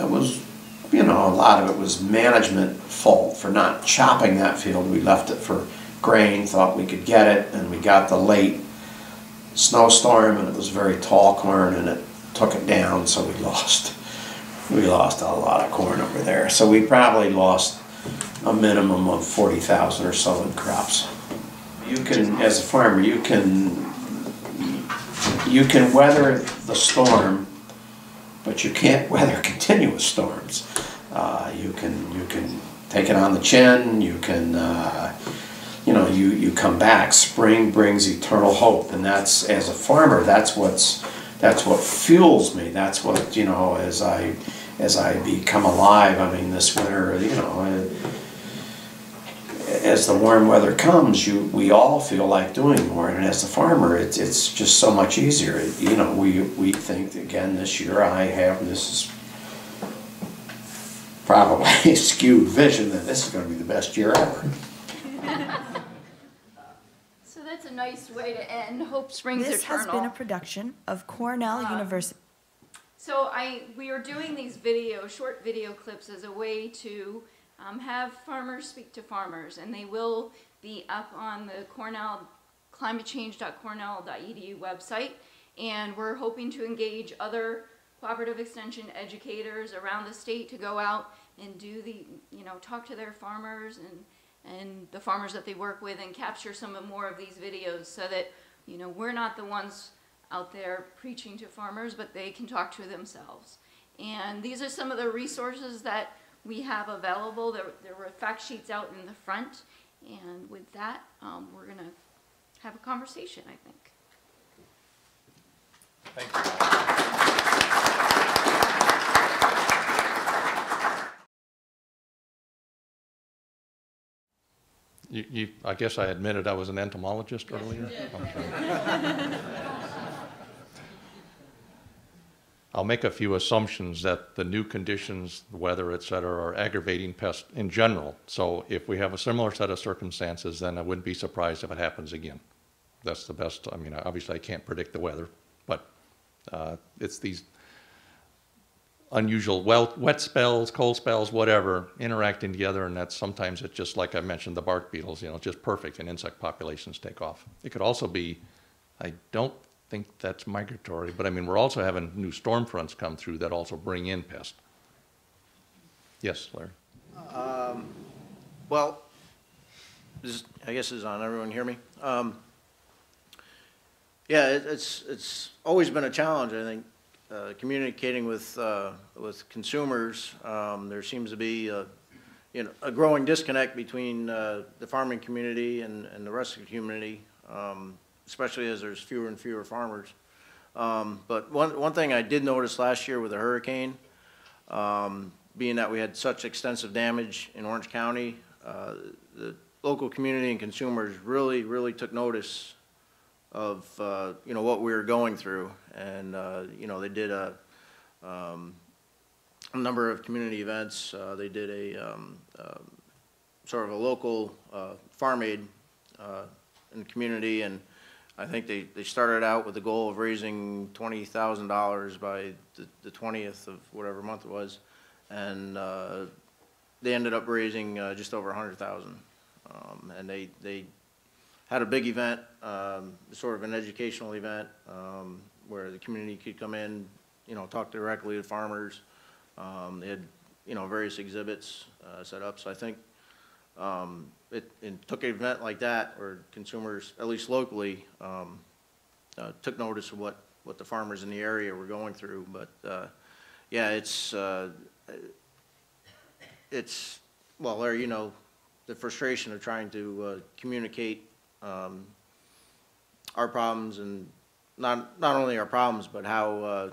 was, you know, a lot of it was management fault for not chopping that field. We left it for grain, thought we could get it, and we got the late snowstorm, and it was very tall corn, and it took it down, so we lost a lot of corn over there. So we probably lost a minimum of 40,000 or so in crops. You can, as a farmer, you can weather the storm, but you can't weather continuous storms. You can take it on the chin. You can, you know, you come back. Spring brings eternal hope, and that's, as a farmer, that's what fuels me. That's what, you know, as I become alive. I mean, this winter, you know, as the warm weather comes, we all feel like doing more, and as a farmer, it's just so much easier. You know, we think, again, this year this is probably a skewed vision that this is going to be the best year ever. So that's a nice way to end. Hope springs This eternal. has been a production of Cornell University. So we are doing these short video clips as a way to have farmers speak to farmers, and they will be up on the climatechange.cornell.edu website, and we're hoping to engage other cooperative extension educators around the state to go out and do talk to their farmers and the farmers that they work with, and capture some more of these videos so that, you know, we're not the ones out there preaching to farmers, but they can talk to themselves. And these are some of the resources that we have available. There were fact sheets out in the front, and with that, we're going to have a conversation, I think. Thank you. I guess I admitted I was an entomologist earlier. I'll make a few assumptions that the new conditions, the weather, et cetera, are aggravating pests in general. So if we have a similar set of circumstances, then I wouldn't be surprised if it happens again. That's the best. I mean, obviously I can't predict the weather, but it's these unusual wet spells, cold spells, whatever, interacting together, and that's sometimes it's just like I mentioned, the bark beetles, you know, just perfect, and insect populations take off. It could also be, I don't think that's migratory, but I mean, we're also having new storm fronts come through that also bring in pests. Yes, Larry? Well, I guess this is on. Everyone hear me? Yeah, it's always been a challenge, I think, communicating with consumers. There seems to be a growing disconnect between the farming community and the rest of the community, especially as there's fewer and fewer farmers. But one thing I did notice last year with the hurricane, being that we had such extensive damage in Orange County, the local community and consumers really took notice of what we were going through, and they did a number of community events. They did a sort of a local farm aid in the community, and I think they started out with the goal of raising $20,000 by the 20th of whatever month it was, and they ended up raising just over $100,000, and they had a big event, sort of an educational event, where the community could come in, talk directly to farmers. They had, various exhibits set up. So I think it took an event like that where consumers, at least locally, took notice of what the farmers in the area were going through. But yeah, it's well, Larry, the frustration of trying to communicate our problems, and not only our problems, but how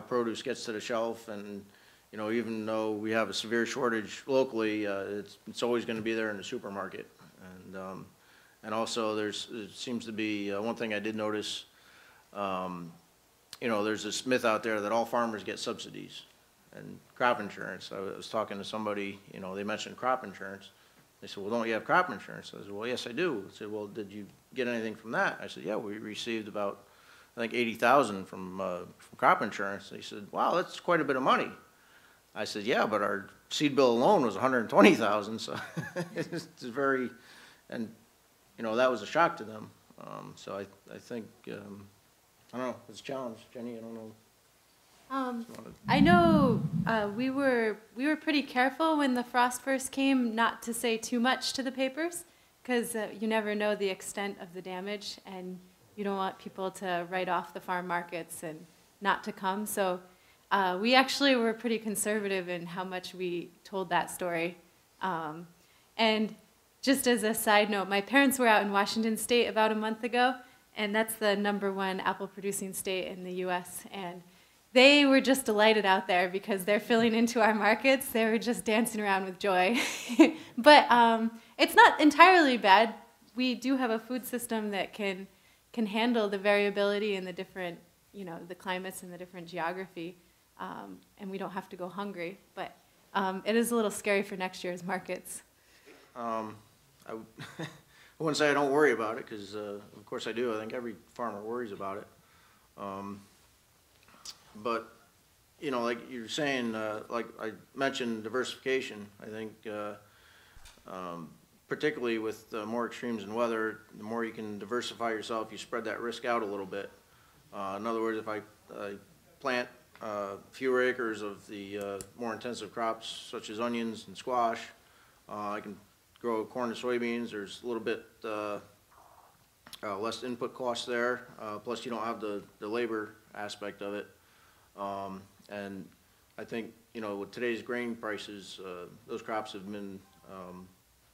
produce gets to the shelf. And even though we have a severe shortage locally, it's always going to be there in the supermarket. And also there seems to be one thing I did notice. There's this myth out there that all farmers get subsidies, and crop insurance. I was talking to somebody, you know, they mentioned crop insurance. They said, well, don't you have crop insurance? I said, well, yes, I do. I said, well, did you get anything from that? I said, yeah, we received about, I think, 80,000 from crop insurance. They said, wow, that's quite a bit of money. I said, yeah, but our seed bill alone was 120,000, so it's very, and, you know, that was a shock to them. So I think, I don't know, it's a challenge. Jenny, I don't know. I know we were pretty careful when the frost first came not to say too much to the papers, because you never know the extent of the damage, and you don't want people to write off the farm markets and not to come. So we actually were pretty conservative in how much we told that story. And just as a side note, my parents were out in Washington State about a month ago, and that's the #1 apple producing state in the U.S., and they were just delighted out there because they're filling into our markets. They were just dancing around with joy. But it's not entirely bad. We do have a food system that can handle the variability in the different, you know, the climates and the different geography, and we don't have to go hungry. But it is a little scary for next year's markets. I wouldn't say I don't worry about it, because of course I do. I think every farmer worries about it. But, you know, like you're saying, like I mentioned diversification, I think particularly with more extremes in weather, the more you can diversify yourself, you spread that risk out a little bit. In other words, if I plant fewer acres of the more intensive crops such as onions and squash, I can grow corn and soybeans. There's a little bit less input costs there, plus you don't have the labor aspect of it. And I think, you know, with today's grain prices, those crops have been a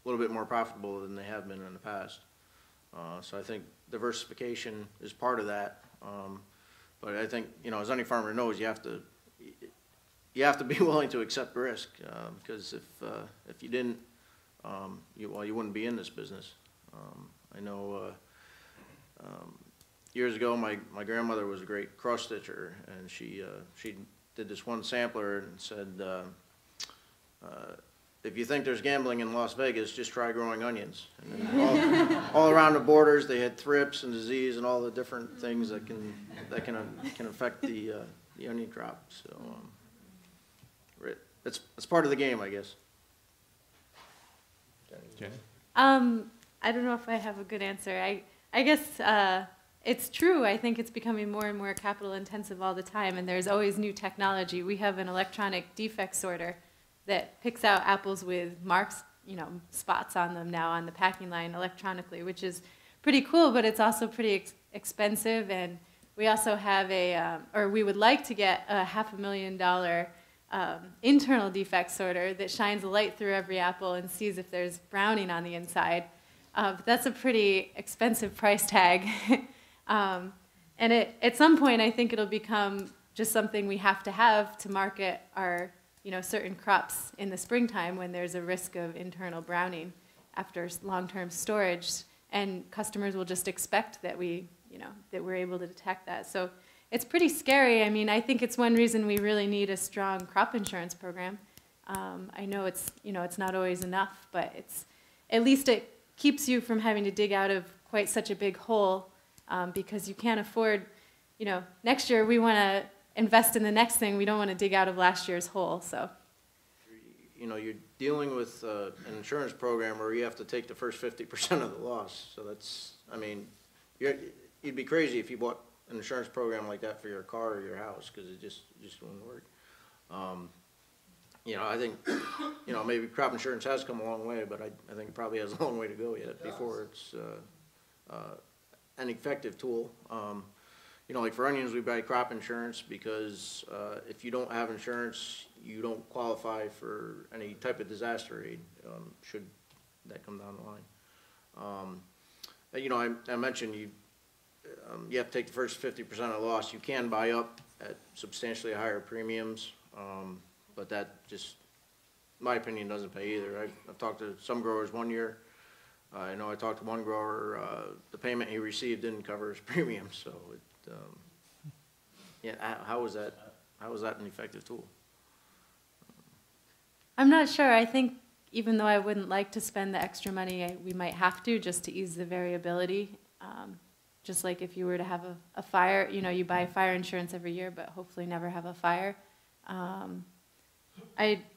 little bit more profitable than they have been in the past. So I think diversification is part of that. But I think, you know, as any farmer knows, you have to be willing to accept risk, because if you didn't, you wouldn't be in this business. I know years ago, my grandmother was a great cross stitcher, and she did this one sampler and said, if you think there's gambling in Las Vegas, just try growing onions. And then all around the borders, they had thrips and disease and all the different things that can affect the onion crop. So it's part of the game, I guess. Jenny? I don't know if I have a good answer. I guess it's true. I think it's becoming more and more capital intensive all the time, and there's always new technology. We have an electronic defect sorter that picks out apples with marks, you know, spots on them now on the packing line electronically, which is pretty cool, but it's also pretty expensive. And we also have or we would like to get a $500,000 internal defect sorter that shines a light through every apple and sees if there's browning on the inside. But that's a pretty expensive price tag. And at some point, I think it'll become just something we have to market our, you know, certain crops in the springtime when there's a risk of internal browning after long-term storage, and customers will just expect that we, you know, that we're able to detect that. So it's pretty scary. I mean, I think it's one reason we really need a strong crop insurance program. I know it's, you know, it's not always enough, but at least it keeps you from having to dig out of quite such a big hole, because you can't afford, you know, next year we want to invest in the next thing. We don't want to dig out of last year's hole. So, you know, you're dealing with an insurance program where you have to take the first 50% of the loss. So that's, I mean, you'd be crazy if you bought an insurance program like that for your car or your house, because it just wouldn't work. You know, I think, you know, maybe crop insurance has come a long way, but I think it probably has a long way to go yet before it's an effective tool. You know, like for onions, we buy crop insurance because if you don't have insurance, you don't qualify for any type of disaster aid, should that come down the line. You know, I mentioned you have to take the first 50% of the loss. You can buy up at substantially higher premiums, but that just, in my opinion, doesn't pay either. I've talked to some growers one year. I know I talked to one grower, the payment he received didn't cover his premium, so it, yeah, how is that an effective tool? I'm not sure. I think even though I wouldn't like to spend the extra money, we might have to just to ease the variability. Just like if you were to have a fire, you know, you buy fire insurance every year, but hopefully never have a fire. I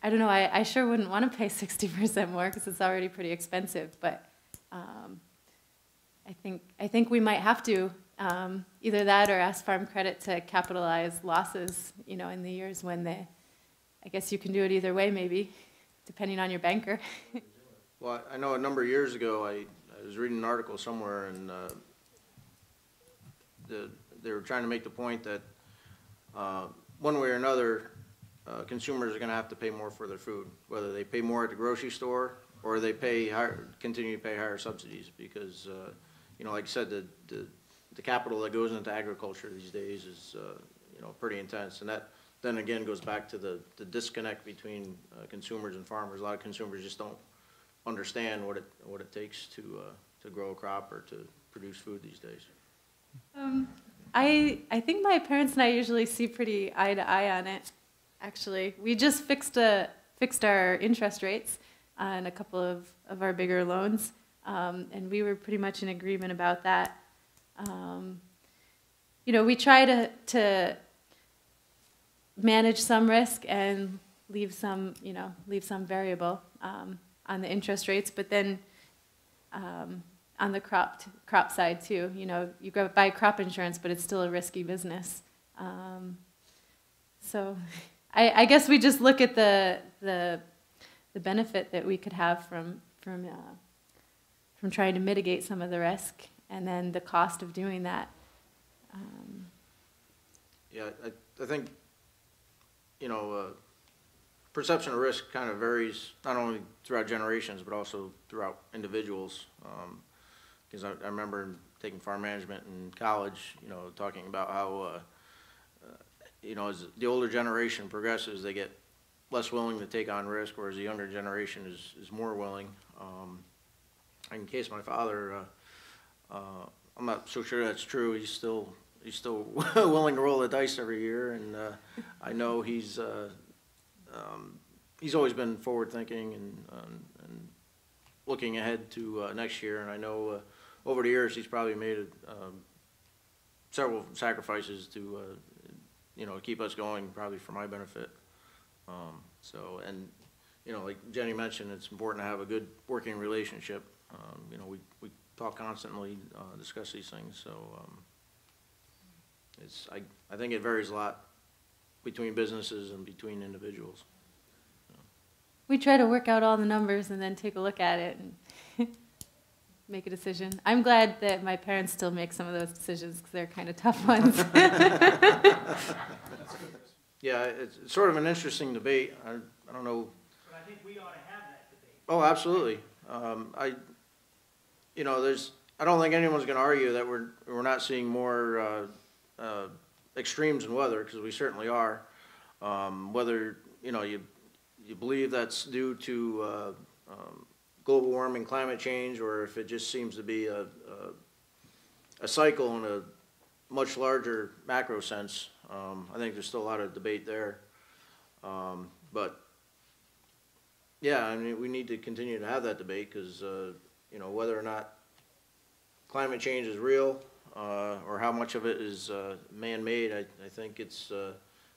don't know. I sure wouldn't want to pay 60% more because it's already pretty expensive. But I think we might have to either that or ask Farm Credit to capitalize losses. You know, in the years when they, I guess you can do it either way, maybe, depending on your banker. Well, I know a number of years ago, I was reading an article somewhere, and they were trying to make the point that one way or another, consumers are going to have to pay more for their food, whether they pay more at the grocery store or they pay continue to pay higher subsidies, because you know, like I said, the capital that goes into agriculture these days is you know, pretty intense, and that then again goes back to the disconnect between consumers and farmers. A lot of consumers just don't understand what it takes to grow a crop or to produce food these days. I think my parents and I usually see pretty eye to eye on it. Actually, we just fixed our interest rates on a couple of our bigger loans, and we were pretty much in agreement about that. You know, we try to manage some risk and leave some variable on the interest rates, but then on the crop side too. You know, you go buy crop insurance, but it's still a risky business. So I guess we just look at the benefit that we could have from trying to mitigate some of the risk, and then the cost of doing that. Yeah, I think, you know, perception of risk kind of varies not only throughout generations but also throughout individuals. Because I remember taking farm management in college, you know, talking about how, you know, as the older generation progresses, they get less willing to take on risk, whereas the younger generation is more willing. In case my father, I'm not so sure that's true. He's still willing to roll the dice every year, and I know he's always been forward thinking and looking ahead to next year. And I know over the years he's probably made several sacrifices to you know, keep us going, probably for my benefit. So, and you know, like Jenny mentioned, it's important to have a good working relationship. You know, we talk constantly, discuss these things. So I think it varies a lot between businesses and between individuals. We try to work out all the numbers and then take a look at it and make a decision. I'm glad that my parents still make some of those decisions because they're kind of tough ones. Yeah, it's sort of an interesting debate. I don't know. But I think we ought to have that debate. Oh, absolutely. You know, I don't think anyone's going to argue that we're not seeing more extremes in weather, because we certainly are. Whether, you know, you believe that's due to global warming, climate change, or if it just seems to be a cycle in a much larger macro sense, I think there's still a lot of debate there. But yeah, I mean, we need to continue to have that debate, because you know, whether or not climate change is real or how much of it is man-made, I think it's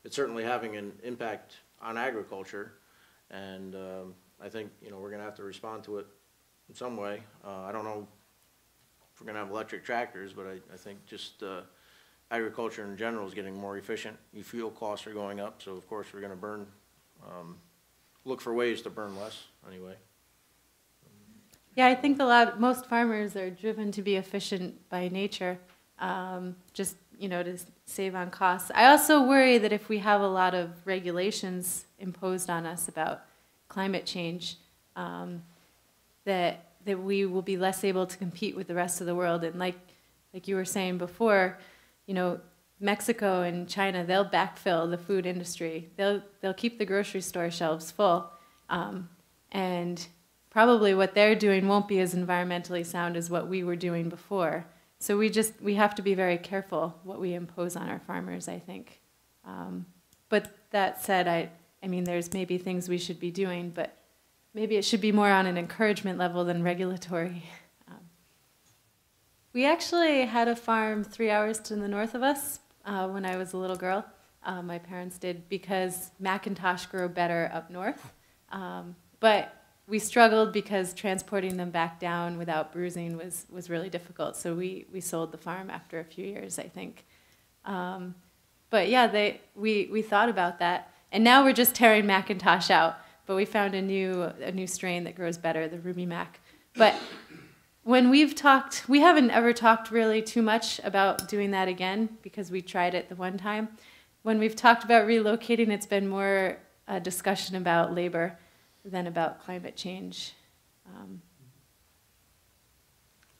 certainly having an impact on agriculture, and I think, you know, we're going to have to respond to it in some way. I don't know if we're going to have electric tractors, but I think just agriculture in general is getting more efficient. Fuel costs are going up, so of course we're going to look for ways to burn less anyway. Yeah, I think most farmers are driven to be efficient by nature, just, you know, to save on costs. I also worry that if we have a lot of regulations imposed on us about climate change, that we will be less able to compete with the rest of the world. And like you were saying before, you know, Mexico and China, they'll backfill the food industry. They'll keep the grocery store shelves full, and probably what they're doing won't be as environmentally sound as what we were doing before. So we have to be very careful what we impose on our farmers, I think. But that said, I mean, there's maybe things we should be doing, but maybe it should be more on an encouragement level than regulatory. We actually had a farm 3 hours to the north of us when I was a little girl. My parents did, because Macintosh grow better up north. But we struggled because transporting them back down without bruising was really difficult. So we sold the farm after a few years, I think. But yeah, we thought about that. And now we're just tearing Macintosh out. But we found a new strain that grows better, the Ruby Mac. But when we've talked, we haven't ever talked really too much about doing that again, because we tried it the one time. When we've talked about relocating, it's been more a discussion about labor than about climate change.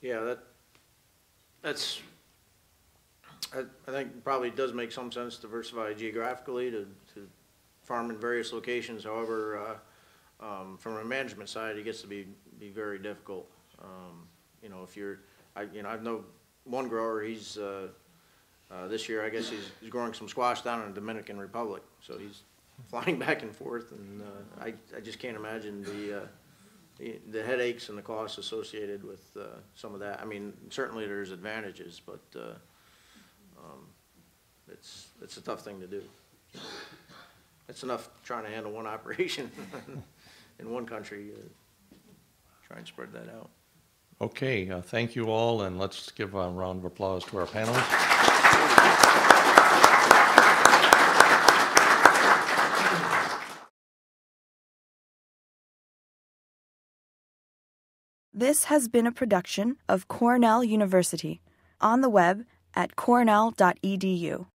Yeah, that's. I think it probably does make some sense to diversify geographically, to farm in various locations. However, from a management side, it gets to be very difficult. You know, if you're, I know one grower. He's this year, I guess he's growing some squash down in the Dominican Republic, so he's flying back and forth, and I just can't imagine the headaches and the costs associated with some of that. I mean, certainly there's advantages, but it's a tough thing to do. It's enough trying to handle one operation in one country. Try and spread that out. Okay, thank you all, and let's give a round of applause to our panelists. This has been a production of Cornell University, on the web at cornell.edu.